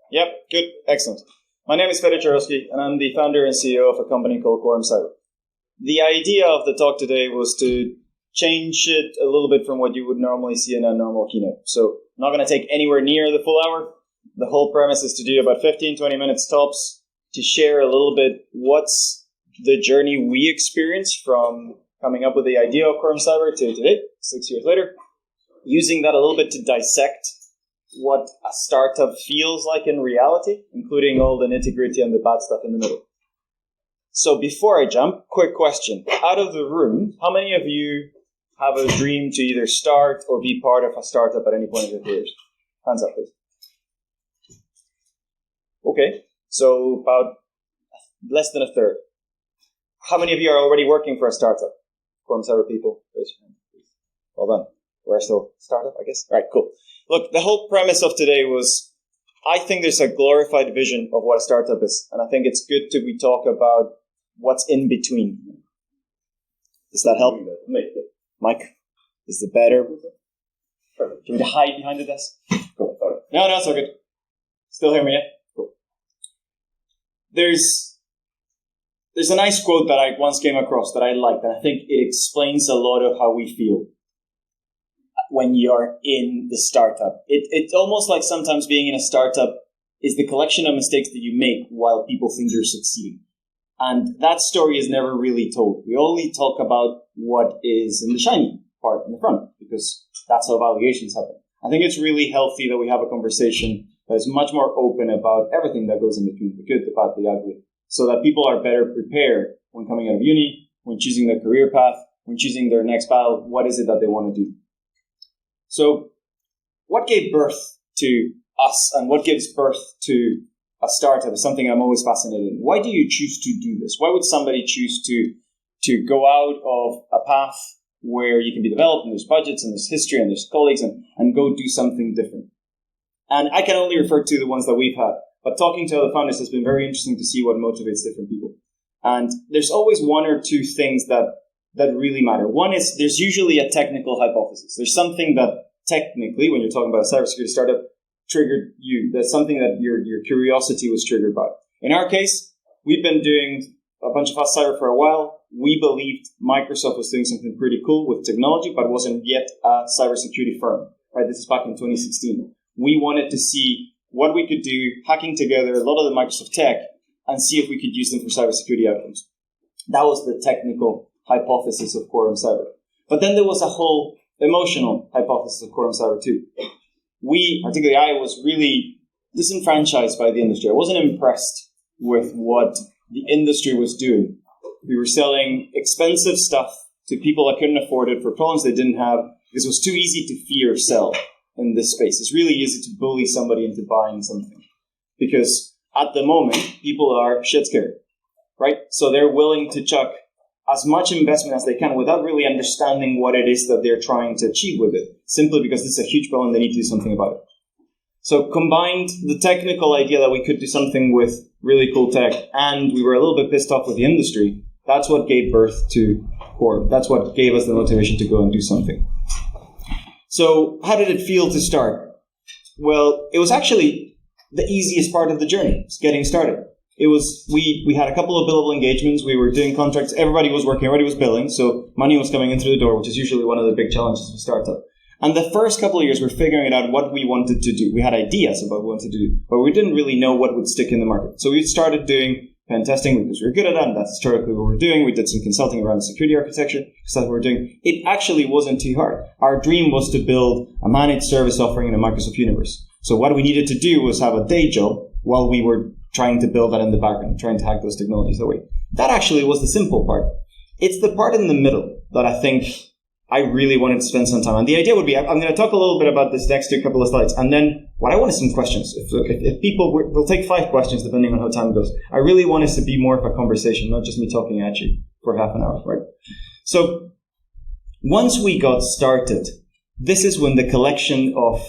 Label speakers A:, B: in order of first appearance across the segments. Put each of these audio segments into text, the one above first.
A: Yep, good, excellent. My name is Federico Charosky, and I'm the founder and CEO of a company called Quorum Cyber. The idea of the talk today was to change it a little bit from what you would normally see in a normal keynote. So I'm not going to take anywhere near the full hour. The whole premise is to do about 15, 20 minutes tops to share a little bit what's the journey we experienced from coming up with the idea of Quorum Cyber to today, 6 years later, using that a little bit to dissect what a startup feels like in reality, including all the nitty-gritty and the bad stuff in the middle. So before I jump, quick question. Out of the room, how many of you have a dream to either start or be part of a startup at any point in your careers? Hands up, please. Okay, so about less than a third. How many of you are already working for a startup? Quorum Cyber people, raise your hand, please. Well done. We're still startup, I guess. All right, cool. Look, the whole premise of today was, I think there's a glorified vision of what a startup is, and I think it's good to we talk about what's in between. Does that help? Mike, is it better? Do you want me to hide behind the desk? Cool. No, it's all good. Still hear me, yeah? Cool. There's a nice quote that I once came across that I liked, and I think it explains a lot of how we feel when you're in the startup. It's almost like sometimes being in a startup is the collection of mistakes that you make while people think you're succeeding. And that story is never really told. We only talk about what is in the shiny part in the front, because that's how valuations happen. I think it's really healthy that we have a conversation that is much more open about everything that goes in between, the good, the bad, the ugly, so that people are better prepared when coming out of uni, when choosing their career path, when choosing their next path, what is it that they want to do. So what gave birth to us and what gives birth to a startup is something I'm always fascinated in. Why do you choose to do this? Why would somebody choose to go out of a path where you can be developed and there's budgets and there's history and there's colleagues and go do something different? And I can only refer to the ones that we've had. But talking to other founders has been very interesting to see what motivates different people. And there's always one or two things that really matter. One is there's usually a technical hypothesis. There's something that technically, when you're talking about a cybersecurity startup, triggered you. That's something that your curiosity was triggered by. In our case, we've been doing a bunch of fast cyber for a while. We believed Microsoft was doing something pretty cool with technology, but wasn't yet a cybersecurity firm. Right? This is back in 2016. We wanted to see what we could do, hacking together a lot of the Microsoft tech, and see if we could use them for cybersecurity outcomes. That was the technical hypothesis of Quorum Cyber. But then there was a whole emotional hypothesis of Quorum Cyber too. We, particularly I, was really disenfranchised by the industry. I wasn't impressed with what the industry was doing. We were selling expensive stuff to people that couldn't afford it for problems they didn't have, because it was too easy to fear sell in this space. It's really easy to bully somebody into buying something, because at the moment, people are shit scared, right? So they're willing to chuck as much investment as they can without really understanding what it is that they're trying to achieve with it, simply because it's a huge problem, they need to do something about it. So combined the technical idea that we could do something with really cool tech, and we were a little bit pissed off with the industry, that's what gave birth to Quorum. That's what gave us the motivation to go and do something. So how did it feel to start? Well, it was actually the easiest part of the journey, it's getting started. It was, we had a couple of billable engagements, we were doing contracts, everybody was working, everybody was billing, so money was coming in through the door, which is usually one of the big challenges of a startup. And the first couple of years, we're figuring out what we wanted to do. We had ideas about what we wanted to do, but we didn't really know what would stick in the market. So we started doing pen testing because we were good at that, and that's historically what we're doing. We did some consulting around security architecture, because that's what we're doing. It actually wasn't too hard. Our dream was to build a managed service offering in a Microsoft universe. So what we needed to do was have a day job while we were trying to build that in the background, trying to hack those technologies away. That actually was the simple part. It's the part in the middle that I think I really wanted to spend some time on. The idea would be, I'm going to talk a little bit about this next couple of slides, and then what I want is some questions. If people, we'll take 5 questions depending on how time goes. I really want this to be more of a conversation, not just me talking at you for half an hour, right? So once we got started, this is when the collection of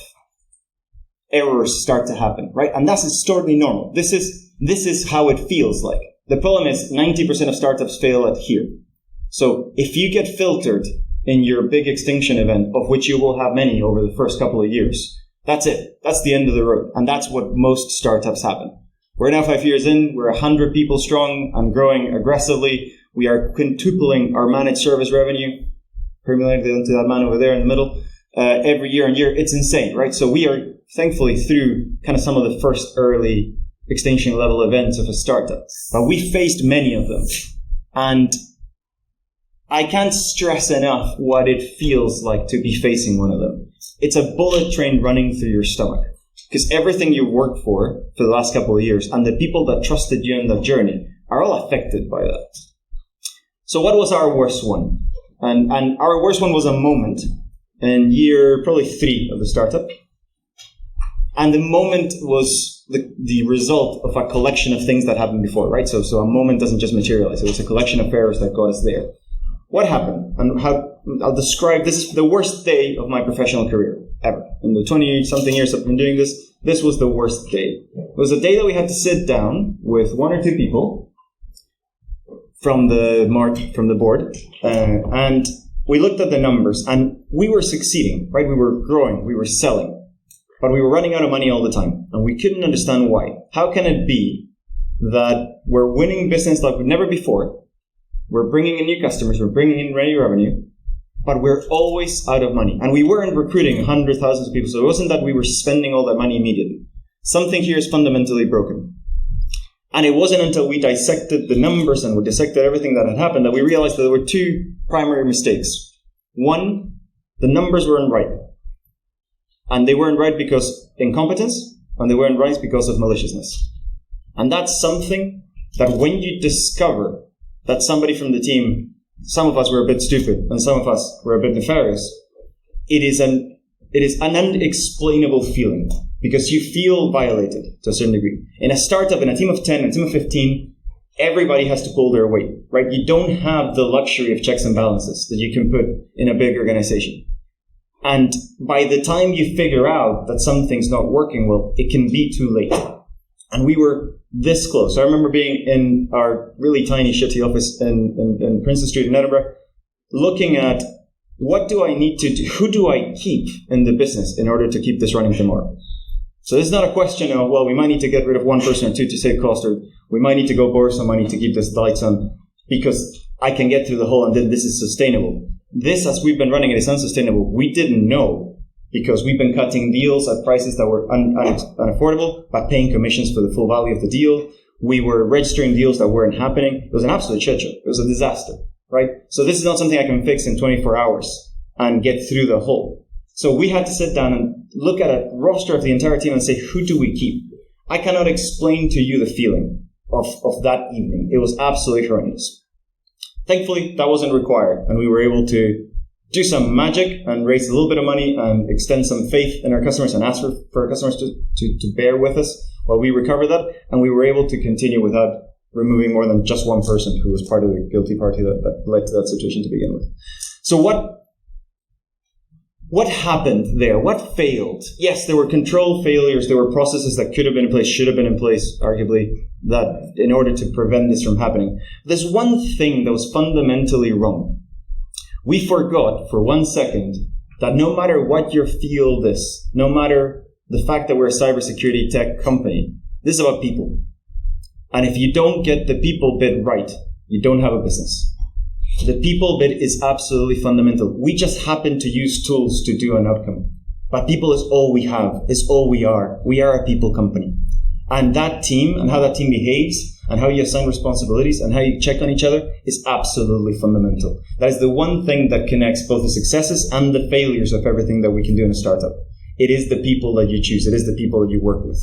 A: errors start to happen, right? And that's totally normal. This is how it feels like. The problem is 90% of startups fail at here. So if you get filtered in your big extinction event, of which you will have many over the first couple of years, That's it. That's the end of the road. And that's what most startups happen. We're now 5 years in. We're 100 people strong and growing aggressively. We are quintupling our managed service revenue. Permeating into that man over there in the middle. Every year and year. It's insane, right? So we are thankfully through kind of some of the first early extinction level events of a startup. But we faced many of them. And I can't stress enough what it feels like to be facing one of them. It's a bullet train running through your stomach. Because everything you worked for the last couple of years and the people that trusted you in that journey are all affected by that. So what was our worst one? And our worst one was a moment in year probably 3 of the startup. And the moment was the result of a collection of things that happened before, right? So a moment doesn't just materialize. It was a collection of errors that got us there. What happened? And how I'll describe this is the worst day of my professional career ever. In the 20-something years I've been doing this, this was the worst day. It was a day that we had to sit down with 1 or 2 people from the board, and we looked at the numbers, and we were succeeding, right? We were growing, we were selling, but we were running out of money all the time, and we couldn't understand why. How can it be that we're winning business like never before? We're bringing in new customers, we're bringing in revenue revenue, but we're always out of money. And we weren't recruiting hundreds, thousands of people, so it wasn't that we were spending all that money immediately. Something here is fundamentally broken. And it wasn't until we dissected the numbers and we dissected everything that had happened that we realized that there were 2 primary mistakes. One, the numbers weren't right. And they weren't right because of incompetence, and they weren't right because of maliciousness. And that's something that when you discover that somebody from the team, some of us were a bit stupid and some of us were a bit nefarious, it is an unexplainable feeling because you feel violated to a certain degree. In a startup, in a team of 10, in a team of 15, everybody has to pull their weight, right? You don't have the luxury of checks and balances that you can put in a big organization. And by the time you figure out that something's not working well, it can be too late. And we were this close. I remember being in our really tiny, shitty office in Princeton Street in Edinburgh, looking at what do I need to do? Who do I keep in the business in order to keep this running tomorrow? So this is not a question of, well, we might need to get rid of 1 person or 2 to save cost, or we might need to go borrow some money to keep this lights on because I can get through the hole and then this is sustainable. This, as we've been running it, is unsustainable. We didn't know because we've been cutting deals at prices that were unaffordable, but paying commissions for the full value of the deal. We were registering deals that weren't happening. It was an absolute shit show. It was a disaster, right? So this is not something I can fix in 24 hours and get through the hole. So we had to sit down and look at a roster of the entire team and say, who do we keep? I cannot explain to you the feeling of that evening. It was absolutely horrendous. Thankfully, that wasn't required, and we were able to do some magic and raise a little bit of money and extend some faith in our customers and ask for our customers to bear with us while we recover that, and we were able to continue without removing more than just 1 person who was part of the guilty party that led to that situation to begin with. So what happened there? What failed? Yes, there were control failures. There were processes that could have been in place, should have been in place, arguably, that in order to prevent this from happening. There's one thing that was fundamentally wrong. We forgot for 1 second that no matter what your field is, no matter the fact that we're a cybersecurity tech company, this is about people. And if you don't get the people bit right, you don't have a business. The people bit is absolutely fundamental. We just happen to use tools to do an outcome. But people is all we have, is all we are. We are a people company. And that team, and how that team behaves, and how you assign responsibilities, and how you check on each other is absolutely fundamental. That is the one thing that connects both the successes and the failures of everything that we can do in a startup. It is the people that you choose. It is the people that you work with.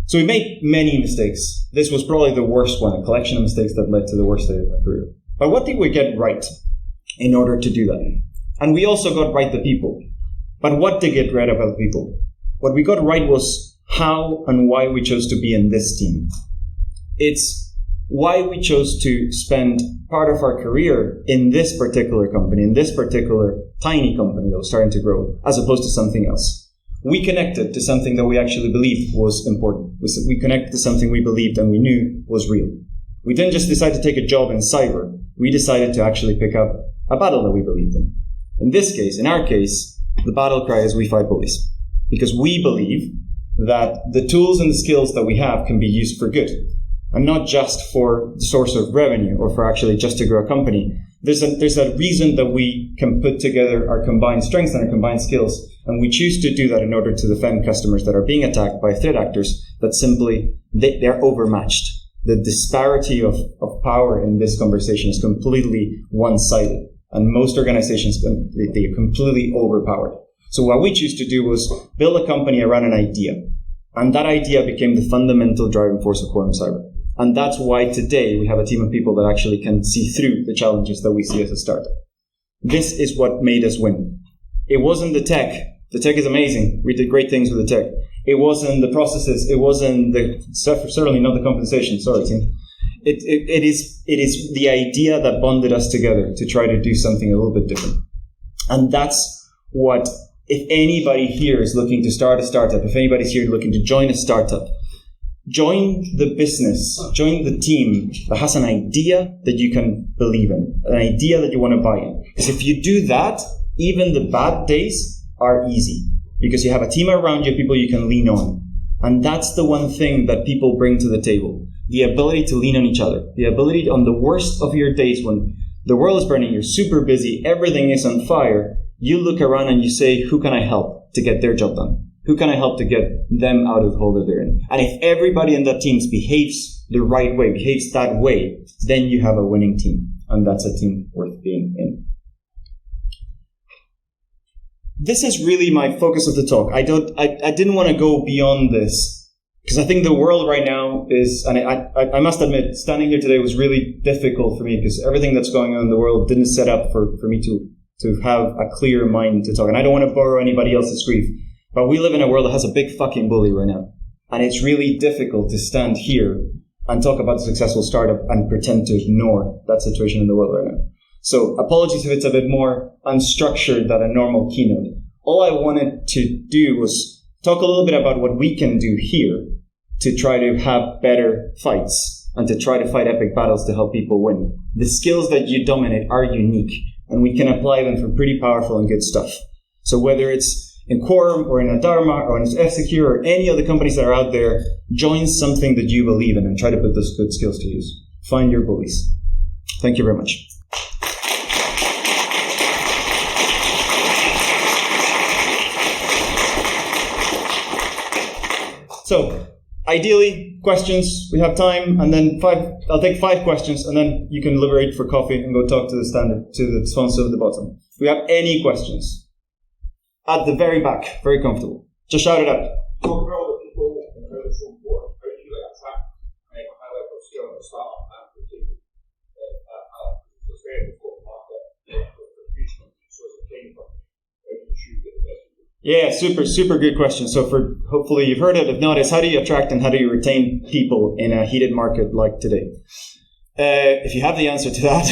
A: So we made many mistakes. This was probably the worst one, a collection of mistakes that led to the worst day of my career. But what did we get right in order to do that? And we also got right the people. But what did get right about the people? What we got right was how and why we chose to be in this team. It's why we chose to spend part of our career in this particular company, in this particular tiny company that was starting to grow, as opposed to something else. We connected to something that we actually believed was important. We connected to something we believed and we knew was real. We didn't just decide to take a job in cyber. We decided to actually pick up a battle that we believed in. In this case, in our case, the battle cry is "We fight bullies." because we believe that the tools and the skills that we have can be used for good, and not just for the source of revenue or for actually just to grow a company. There's a reason that we can put together our combined strengths and our combined skills, and we choose to do that in order to defend customers that are being attacked by threat actors that simply, they're overmatched. The disparity of power in this conversation is completely one-sided, and most organizations, they are completely overpowered. So what we choose to do was build a company around an idea, and that idea became the fundamental driving force of Quorum Cyber. And that's why today we have a team of people that actually can see through the challenges that we see as a startup. This is what made us win. It wasn't the tech. The tech is amazing. We did great things with the tech. It wasn't the processes. It wasn't certainly not the compensation. Sorry, team. It is the idea that bonded us together to try to do something a little bit different. And that's what, if anybody here is looking to start a startup, if anybody's here looking to join a startup, join the business, join the team that has an idea that you can believe in, an idea that you want to buy in. Because if you do that, even the bad days are easy, because you have a team around you, people you can lean on. And that's the one thing that people bring to the table. The ability to lean on each other. The ability on the worst of your days when the world is burning, you're super busy, everything is on fire, you look around and you say, who can I help to get their job done? Who can I help to get them out of the hole that they're in? And if everybody in that team behaves the right way, behaves that way, then you have a winning team. And that's a team worth being in. This is really my focus of the talk. I didn't want to go beyond this, because I think the world right now is, and I must admit, standing here today was really difficult for me, because everything that's going on in the world didn't set up for me to have a clear mind to talk. And I don't want to borrow anybody else's grief. But we live in a world that has a big fucking bully right now. And it's really difficult to stand here and talk about a successful startup and pretend to ignore that situation in the world right now. So apologies if it's a bit more unstructured than a normal keynote. All I wanted to do was talk a little bit about what we can do here to try to have better fights and to try to fight epic battles to help people win. The skills that you dominate are unique, and we can apply them for pretty powerful and good stuff. So whether it's in Quorum or in Adharma or in F-Secure or any of the companies that are out there, join something that you believe in and try to put those good skills to use. Find your bullies. Thank you very much. So, ideally, questions. We have time, and then I'll take 5 questions, and then you can liberate for coffee and go talk to the sponsor at the bottom. If we have any questions. At the very back, very comfortable. Just shout it out.
B: Talk about all the people and how they're so important. How do you attack a high level of skill in the startup and the team? It's very important market for future. So as a team, how do you choose the best?
A: Yeah, super good question. So hopefully you've heard it. If not, it's how do you attract and how do you retain people in a heated market like today? If you have the answer to that,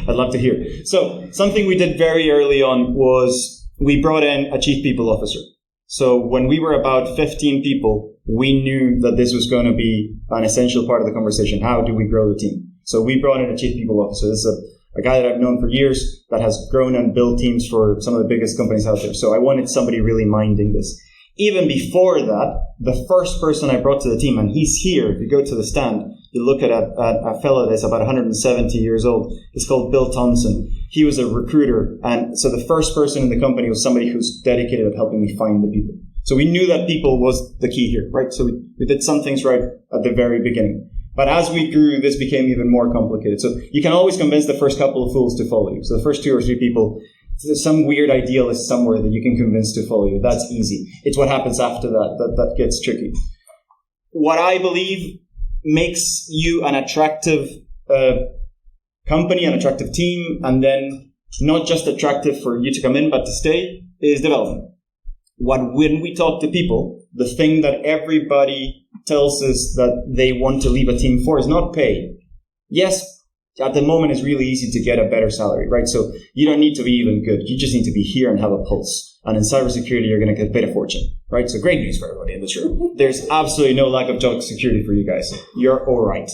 A: I'd love to hear. So something we did very early on was we brought in a chief people officer. So when we were about 15 people, we knew that this was going to be an essential part of the conversation. How do we grow the team? So we brought in a chief people officer. This is a guy that I've known for years that has grown and built teams for some of the biggest companies out there. So I wanted somebody really minding this. Even before that, the first person I brought to the team, and he's here, if you go to the stand, you look at a fellow that's about 170 years old. It's called Bill Thompson. He was a recruiter. And so the first person in the company was somebody who's dedicated at helping me find the people. So we knew that people was the key here, right? So we did some things right at the very beginning. But as we grew, this became even more complicated. So you can always convince the first couple of fools to follow you. So the first 2 or 3 people, there's some weird idealist somewhere that you can convince to follow you. That's easy. It's what happens after that gets tricky. What I believe makes you an attractive company, an attractive team, and then not just attractive for you to come in, but to stay, is development. When we talk to people, the thing that everybody tells us that they want to leave a team for is not pay. Yes, at the moment it's really easy to get a better salary, right? So you don't need to be even good. You just need to be here and have a pulse. And in cybersecurity, you're going to get paid a fortune, right? So great news for everybody in this room. There's absolutely no lack of job security for you guys. You're all right.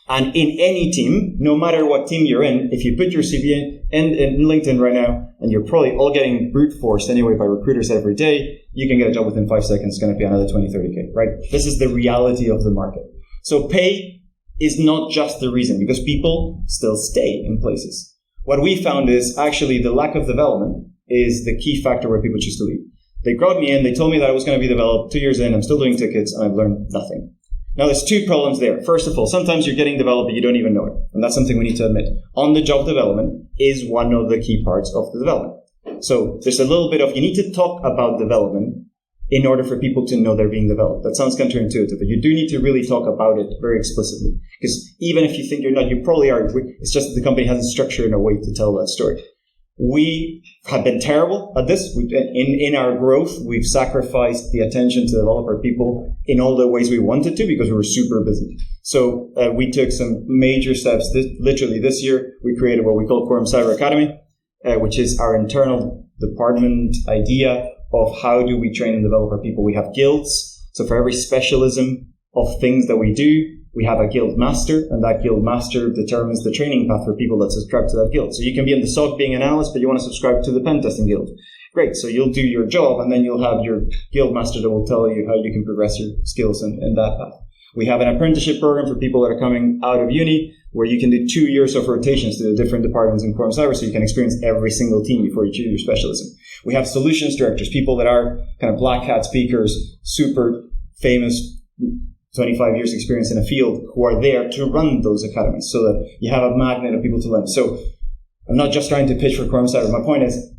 A: And in any team, no matter what team you're in, if you put your CV in LinkedIn right now, and you're probably all getting brute forced anyway by recruiters every day, you can get a job within 5 seconds. It's going to be another 20, 30K, right? This is the reality of the market. So pay is not just the reason, because people still stay in places. What we found is actually the lack of development is the key factor where people choose to leave. They brought me in, they told me that I was going to be developed. 2 years in, I'm still doing tickets, and I've learned nothing. Now, there's 2 problems there. First of all, sometimes you're getting developed, but you don't even know it. And that's something we need to admit. On-the-job development is one of the key parts of the development. So there's a little bit of, you need to talk about development in order for people to know they're being developed. That sounds counterintuitive, but you do need to really talk about it very explicitly. Because even if you think you're not, you probably are. It's just that the company hasn't structured in a way to tell that story. We have been terrible at this. In our growth, we've sacrificed the attention to develop our people in all the ways we wanted to because we were super busy. So we took some major steps. Literally this year, we created what we call Quorum Cyber Academy, which is our internal department idea of how do we train and develop our people. We have guilds. So for every specialism of things that we do, we have a guild master, and that guild master determines the training path for people that subscribe to that guild. So you can be in the SOC being an analyst, but you want to subscribe to the pen testing guild. Great. So you'll do your job, and then you'll have your guild master that will tell you how you can progress your skills in that path. We have an apprenticeship program for people that are coming out of uni, where you can do 2 years of rotations to the different departments in Quorum Cyber, so you can experience every single team before you choose your specialism. We have solutions directors, people that are kind of black hat speakers, super famous, 25 years experience in a field, who are there to run those academies so that you have a magnet of people to learn. So I'm not just trying to pitch for Quorum Cyber. My point is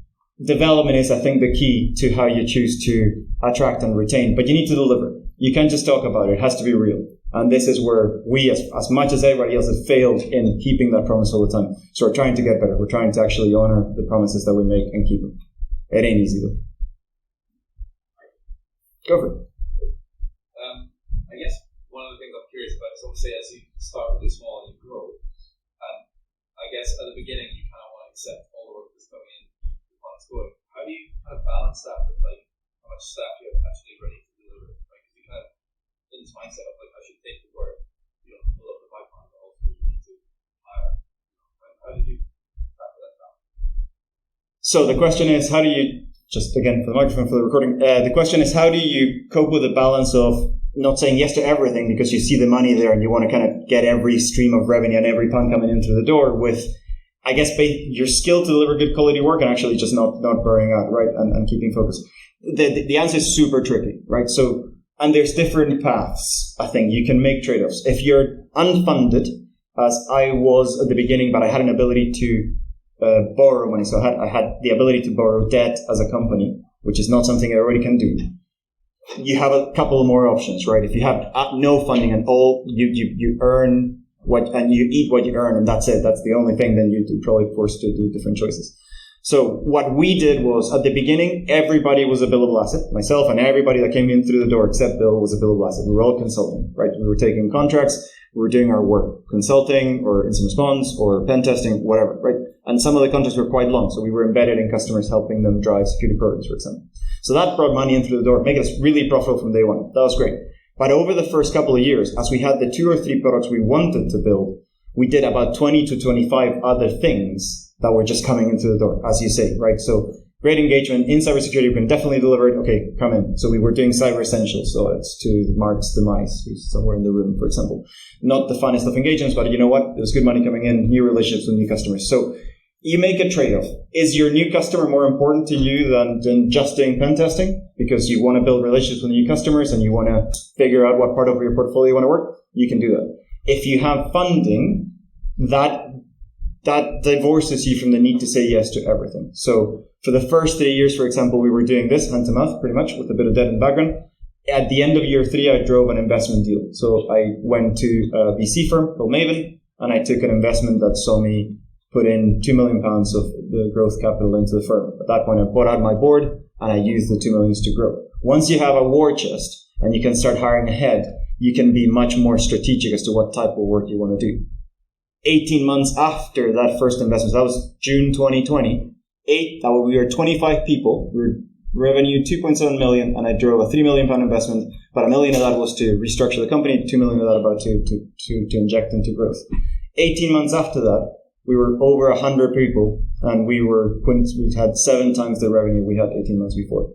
A: development is, I think, the key to how you choose to attract and retain, but you need to deliver. You can't just talk about it. It has to be real. And this is where we, as much as everybody else, have failed in keeping that promise all the time. So we're trying to get better. We're trying to actually honor the promises that we make and keep them. It ain't easy, though. Go for it.
B: I guess one of the things I'm curious about is obviously as you start really small and you grow, I guess at the beginning you kind of want to accept all the work that's coming in, keep the funds going. How do you kind of balance that with like how much staff you have actually ready to deliver? Like, because you kind of in this mindset of like I should take the work, you know, fill up the pipeline, but also you need to hire. How did you tackle that balance?
A: So the question is, how do you, just again for the microphone for the recording, the question is how do you cope with the balance of not saying yes to everything because you see the money there and you want to kind of get every stream of revenue and every pound coming in through the door with, I guess, your skill to deliver good quality work and actually just not burning out, right? And keeping focus. The answer is super tricky, right? So, and there's different paths. I think you can make trade-offs. If you're unfunded, as I was at the beginning, but I had an ability to borrow money. So I had the ability to borrow debt as a company, which is not something I already can do. You have a couple more options, right? If you have no funding at all, you earn what, and you eat what you earn, and that's it. That's the only thing. Then you're probably forced to do different choices. So what we did was, at the beginning, everybody was a billable asset. Myself and everybody that came in through the door except Bill was a billable asset. We were all consulting, right? We were taking contracts. We were doing our work, consulting or incident response or pen testing, whatever, right? And some of the contracts were quite long. So we were embedded in customers, helping them drive security programs, for example. So that brought money in through the door, making us really profitable from day one. That was great. But over the first couple of years, as we had the 2 or 3 products we wanted to build, we did about 20 to 25 other things that were just coming into the door, as you say, right? So great engagement in cybersecurity. We can definitely deliver it. Okay, come in. So we were doing cyber essentials. So it's to Mark's demise, who's somewhere in the room, for example. Not the funnest of engagements, but you know what? There's good money coming in, new relationships with new customers. So you make a trade-off. Is your new customer more important to you than just doing pen testing? Because you want to build relationships with new customers and you want to figure out what part of your portfolio you want to work, you can do that. If you have funding, that divorces you from the need to say yes to everything. So for the first 3 years, for example, we were doing this hand to mouth pretty much with a bit of debt in the background. At the end of year 3, I drove an investment deal. So I went to a VC firm called Maven, and I took an investment that saw me put in £2 million of the growth capital into the firm. At that point, I bought out my board and I used the $2 million to grow. Once you have a war chest and you can start hiring ahead, you can be much more strategic as to what type of work you want to do. 18 months after that first investment, that was June 2020, we were 25 people. We were revenue 2.7 million, and I drove a £3 million investment. About £1 million of that was to restructure the company, £2 million of that about to inject into growth. 18 months after that, we were over 100 people, and we had 7 times the revenue we had 18 months before.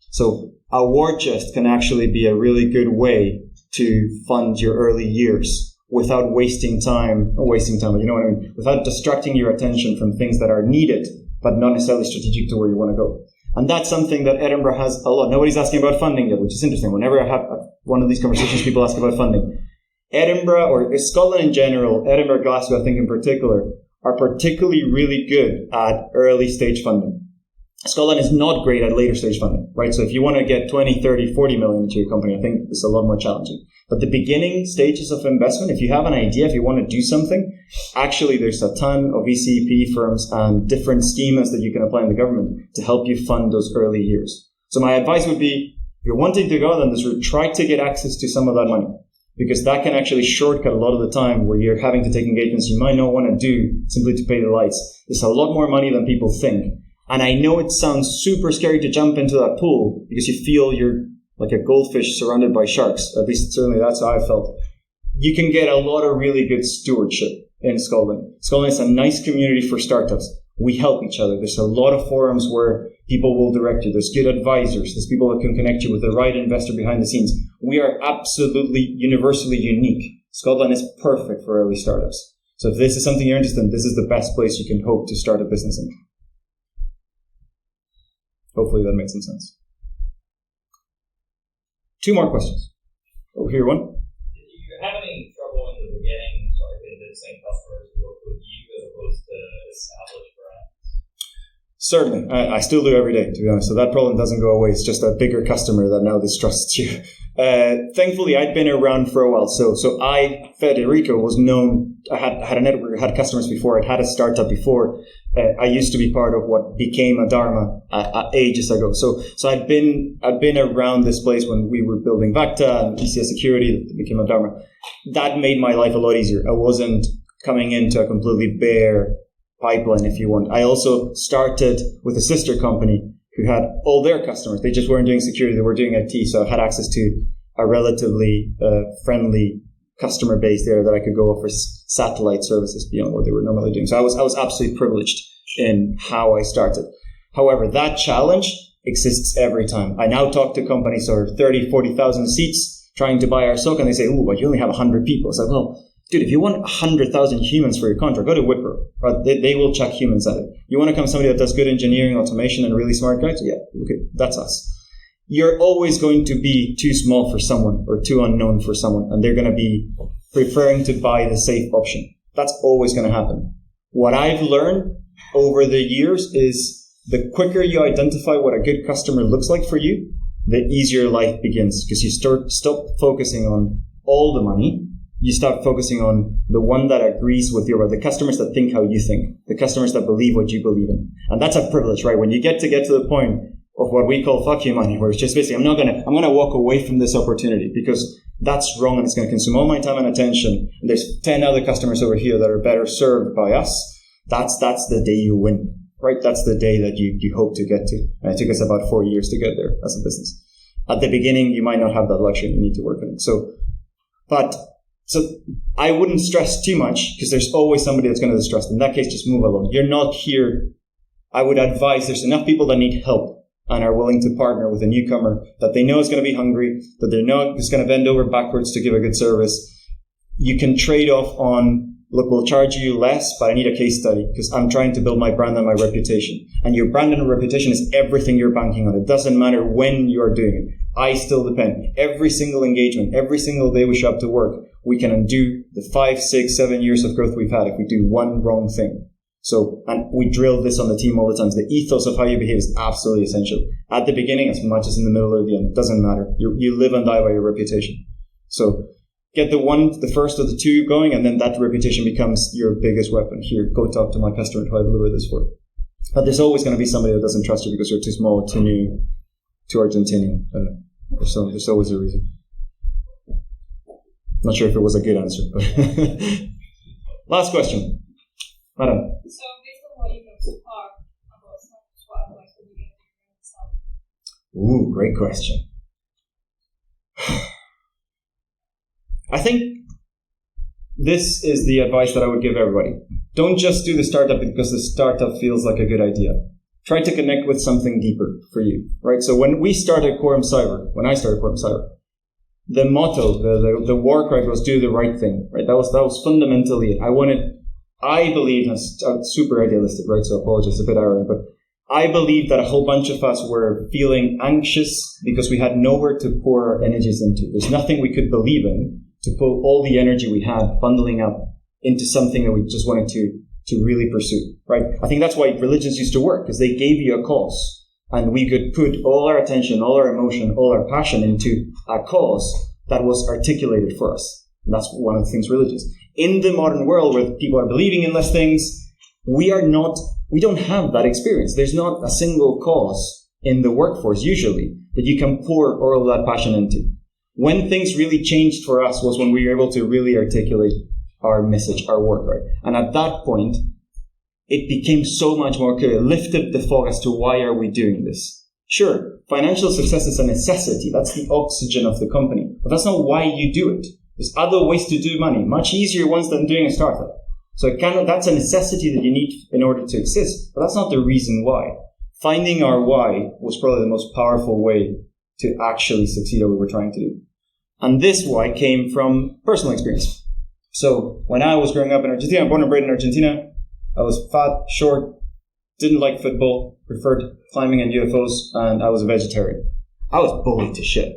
A: So a war chest can actually be a really good way to fund your early years without wasting time, you know what I mean? Without distracting your attention from things that are needed, but not necessarily strategic to where you want to go. And that's something that Edinburgh has a lot. Nobody's asking about funding yet, which is interesting. Whenever I have one of these conversations, people ask about funding. Edinburgh, or Scotland in general, Edinburgh, Glasgow, I think in particular, are particularly really good at early stage funding. Scotland is not great at later stage funding, right? So if you want to get 20, 30, 40 million into your company, I think it's a lot more challenging. But the beginning stages of investment, if you have an idea, if you want to do something, actually there's a ton of ECP firms and different schemas that you can apply in the government to help you fund those early years. So my advice would be, if you're wanting to go down this route, try to get access to some of that money, because that can actually shortcut a lot of the time where you're having to take engagements you might not want to do simply to pay the lights. There's a lot more money than people think. And I know it sounds super scary to jump into that pool because you feel you're like a goldfish surrounded by sharks. At least certainly that's how I felt. You can get a lot of really good stewardship in Scotland. Scotland is a nice community for startups. We help each other. There's a lot of forums where people will direct you. There's good advisors. There's people that can connect you with the right investor behind the scenes. We are absolutely universally unique. Scotland is perfect for early startups. So if this is something you're interested in, this is the best place you can hope to start a business in. Hopefully that makes some sense. 2 more questions. Over here, one.
C: Did you have any trouble in the beginning, convincing customers to work with you as opposed to established brands?
A: Certainly. I still do every day, to be honest. So that problem doesn't go away. It's just a bigger customer that now distrusts you. Thankfully, I'd been around for a while. So Federico, was known. I had a network, I had customers before. I'd had a startup before. I used to be part of what became a Dharma ages ago. So I'd been around this place when we were building Vacta and ECS Security that became a Dharma. That made my life a lot easier. I wasn't coming into a completely bare pipeline, if you want. I also started with a sister company who had all their customers. They just weren't doing security, they were doing IT. So I had access to a relatively friendly customer base there that I could go offer satellite services beyond what they were normally doing. So I was absolutely privileged in how I started. However, that challenge exists every time. I now talk to companies that are 30, 40,000 seats trying to buy our SOC, and they say, oh, but you only have 100 people. It's like, well, dude, if you want 100,000 humans for your contract, go to Wipro. Right? They will chuck humans at it. You want to come somebody that does good engineering, automation, and really smart guys? Yeah, okay, that's us. You're always going to be too small for someone or too unknown for someone, and they're going to be preferring to buy the safe option. That's always going to happen. What I've learned over the years is the quicker you identify what a good customer looks like for you, the easier life begins, because you stop focusing on all the money. You start focusing on the one that agrees with the customers that think how you think, the customers that believe what you believe in. And that's a privilege, right? When you get to the point of what we call fuck you money, where it's just basically, I'm going to walk away from this opportunity because that's wrong and it's going to consume all my time and attention. And there's 10 other customers over here that are better served by us. That's the day you win, right? That's the day that you hope to get to. And it took us about 4 years to get there as a business. At the beginning, you might not have that luxury. You need to work on it. So I wouldn't stress too much because there's always somebody that's going to distrust. In that case, just move along. You're not here. I would advise there's enough people that need help and are willing to partner with a newcomer that they know is going to be hungry, that they know is going to bend over backwards to give a good service. You can trade off on, look, we'll charge you less, but I need a case study because I'm trying to build my brand and my reputation. And your brand and reputation is everything you're banking on. It doesn't matter when you are doing it. I still depend. Every single engagement, every single day we show up to work, we can undo the 5, 6, 7 years of growth we've had if we do one wrong thing. So, and we drill this on the team all the time. The ethos of how you behave is absolutely essential. At the beginning, as much as in the middle or the end, doesn't matter. You live and die by your reputation. So, get the first of the 2 going, and then that reputation becomes your biggest weapon. Here, go talk to my customer who I deliver this for. But there's always going to be somebody that doesn't trust you because you're too small, too new, too Argentinian. There's always a reason. Not sure if it was a good answer, but last question. Madam.
D: So based on what you know so far about startups, what advice would you give to yourself?
A: Ooh, great question. I think this is the advice that I would give everybody. Don't just do the startup because the startup feels like a good idea. Try to connect with something deeper for you, right? So when we started Quorum Cyber, the motto, the war cry was do the right thing, right? That was fundamentally it. I believe, I'm super idealistic, right? So apologies, a bit arrogant, but I believe that a whole bunch of us were feeling anxious because we had nowhere to pour our energies into. There's nothing we could believe in to put all the energy we had bundling up into something that we just wanted to really pursue, right? I think that's why religions used to work, because they gave you a cause, and we could put all our attention, all our emotion, all our passion into a cause that was articulated for us. And that's one of the things religious. In the modern world where people are believing in less things, we don't have that experience. There's not a single cause in the workforce usually that you can pour all of that passion into. When things really changed for us was when we were able to really articulate our message, our work, right? And at that point, it became so much more clear. It lifted the fog as to why are we doing this. Sure, financial success is a necessity. That's the oxygen of the company. But that's not why you do it. There's other ways to do money, much easier ones than doing a startup. So that's a necessity that you need in order to exist. But that's not the reason why. Finding our why was probably the most powerful way to actually succeed at what we were trying to do. And this why came from personal experience. So when I was growing up in Argentina, I'm born and bred in Argentina. I was fat, short, didn't like football, preferred climbing and UFOs, and I was a vegetarian. I was bullied to shit,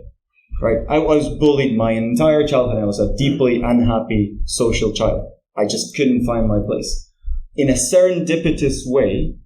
A: right? I was bullied my entire childhood. I was a deeply unhappy social child. I just couldn't find my place. In a serendipitous way,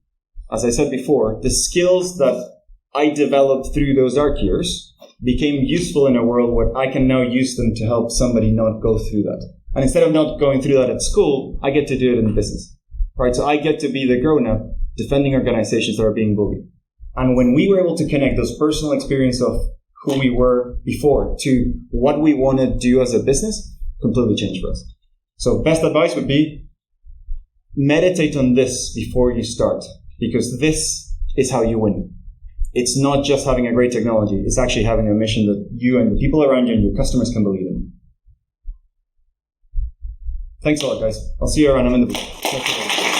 A: as I said before, the skills that I developed through those dark years became useful in a world where I can now use them to help somebody not go through that. And instead of not going through that at school, I get to do it in business, right? So I get to be the grown-up defending organizations that are being bullied. And when we were able to connect those personal experience of who we were before to what we want to do as a business, completely changed for us. So best advice would be meditate on this before you start, because this is how you win. It's not just having a great technology. It's actually having a mission that you and the people around you and your customers can believe in. Thanks a lot, guys. I'll see you around. I'm in the booth.